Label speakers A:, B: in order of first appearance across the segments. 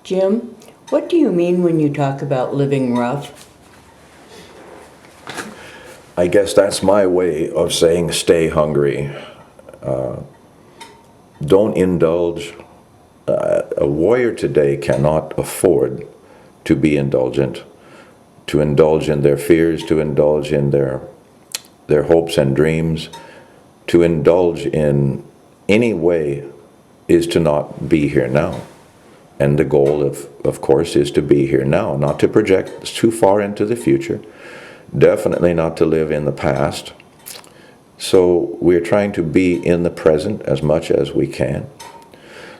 A: Jim, what do you mean when you talk about living rough?
B: I guess that's my way of saying stay hungry. Don't indulge. A warrior today cannot afford to be indulgent, to indulge in their fears, to indulge in their hopes and dreams, to indulge in any way is to not be here now. And the goal, of course, is to be here now, not to project too far into the future, definitely not to live in the past. So we're trying to be in the present as much as we can.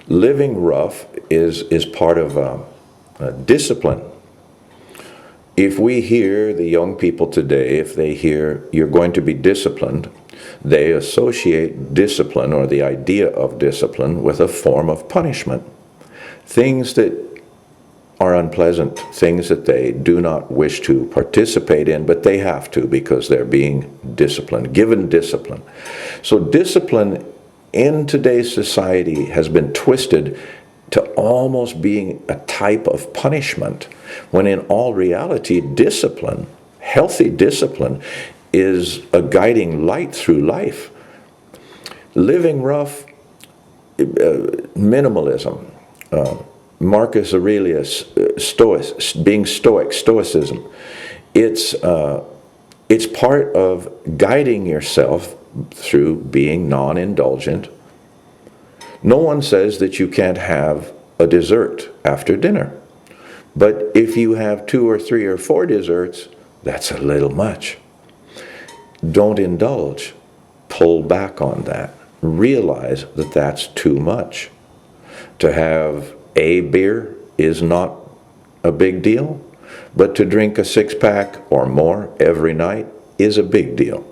B: Living rough is part of a discipline. If we hear the young people today, if they hear you're going to be disciplined, they associate discipline or the idea of discipline with a form of punishment. Things that are unpleasant, things that they do not wish to participate in, but they have to because they're being disciplined, given discipline. So discipline in today's society has been twisted to almost being a type of punishment, when in all reality, discipline, healthy discipline, is a guiding light through life. Living rough, minimalism, Marcus Aurelius, being stoic, stoicism, it's part of guiding yourself through being non-indulgent. No one says that you can't have a dessert after dinner. But if you have 2 or 3 or 4 desserts, that's a little much. Don't indulge. Pull back on that. Realize that that's too much. To have a beer is not a big deal, but to drink a 6-pack or more every night is a big deal.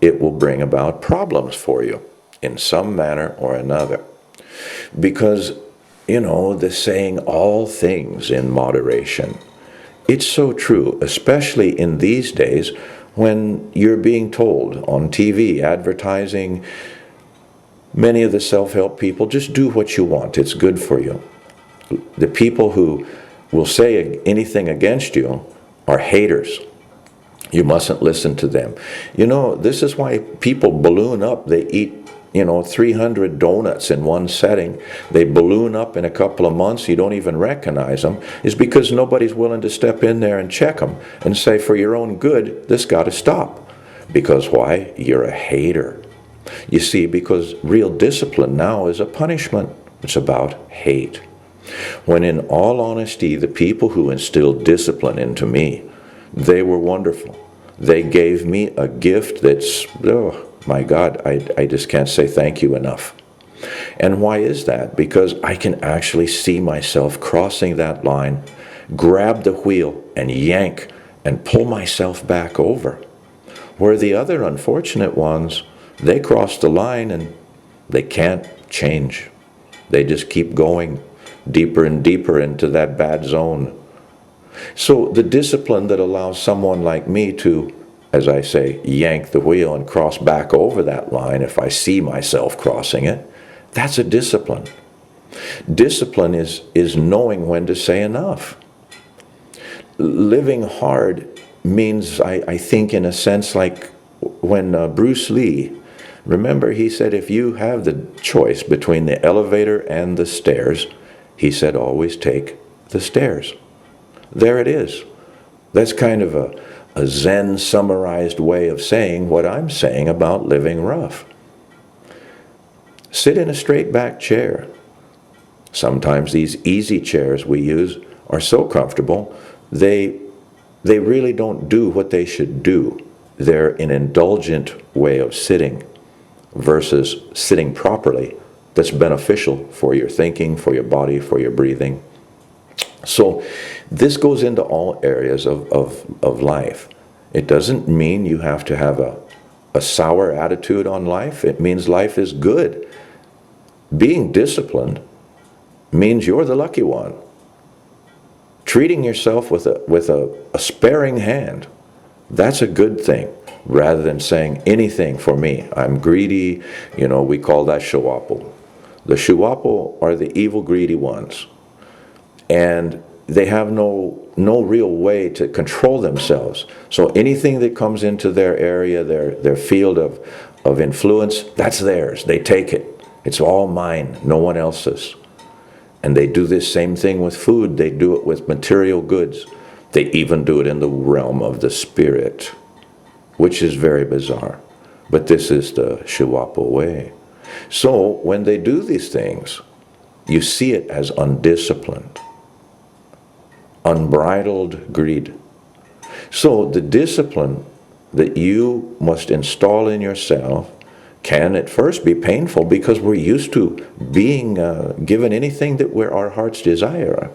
B: It will bring about problems for you in some manner or another. Because, the saying, all things in moderation, it's so true, especially in these days when you're being told on TV, advertising, many of the self-help people, just do what you want, it's good for you. The people who will say anything against you are haters. You mustn't listen to them. This is why people balloon up. They eat 300 donuts in one setting. They balloon up in a couple of months. You don't even recognize them. Is because nobody's willing to step in there and check them and say, for your own good, this got to stop. Because why? You're a hater. You see, because real discipline now is a punishment. It's about hate. When in all honesty, the people who instilled discipline into me, they were wonderful. They gave me a gift that's, oh my God, I just can't say thank you enough. And why is that? Because I can actually see myself crossing that line, grab the wheel and yank and pull myself back over. Where the other unfortunate ones, they cross the line and they can't change. They just keep going deeper and deeper into that bad zone. So the discipline that allows someone like me to, as I say, yank the wheel and cross back over that line if I see myself crossing it, that's a discipline. Discipline is knowing when to say enough. Living hard means, I think, in a sense, like when Bruce Lee, remember he said, if you have the choice between the elevator and the stairs, he said, always take the stairs. There it is. That's kind of a Zen summarized way of saying what I'm saying about living rough. Sit in a straight back chair. Sometimes these easy chairs we use are so comfortable, they really don't do what they should do. They're an indulgent way of sitting versus sitting properly that's beneficial for your thinking, for your body, for your breathing. So this goes into all areas of life. It doesn't mean you have to have a sour attitude on life. It means life is good. Being disciplined means you're the lucky one. Treating yourself with a sparing hand, that's a good thing, rather than saying anything for me. I'm greedy, we call that shuwapo. The shuwapo are the evil, greedy ones. and they have no real way to control themselves. So anything that comes into their area, their field of influence, that's theirs. They take it. It's all mine, no one else's. And they do this same thing with food. They do it with material goods. They even do it in the realm of the spirit, which is very bizarre. But this is the Shiwapa way. So when they do these things, you see it as undisciplined, unbridled greed. So the discipline that you must install in yourself can at first be painful, because we're used to being given anything that our hearts desire.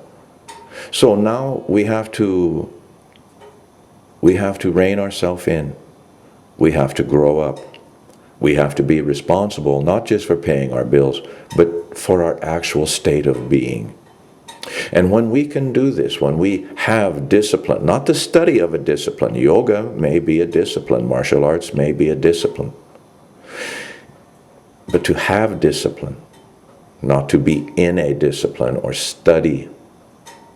B: So now we have to rein ourselves in. We have to grow up. We have to be responsible, not just for paying our bills, but for our actual state of being. And when we can do this, when we have discipline, not the study of a discipline, yoga may be a discipline, martial arts may be a discipline, but to have discipline, not to be in a discipline or study.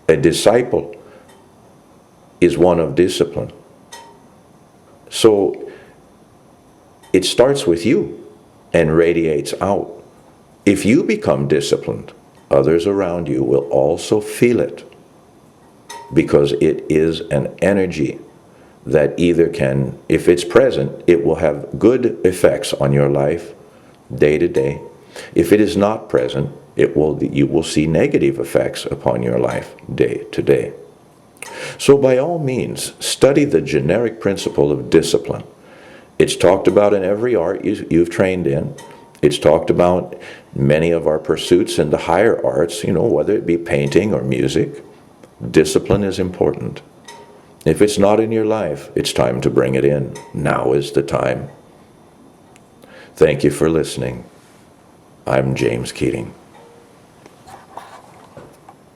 B: A disciple is one of discipline. So it starts with you and radiates out. If you become disciplined, others around you will also feel it, because it is an energy that either can, if it's present, it will have good effects on your life day to day. If it is not present, you will see negative effects upon your life day to day. So by all means, study the generic principle of discipline. It's talked about in every art you've trained in. It's talked about many of our pursuits in the higher arts, whether it be painting or music. Discipline is important. If it's not in your life, it's time to bring it in. Now is the time. Thank you for listening. I'm James Keating.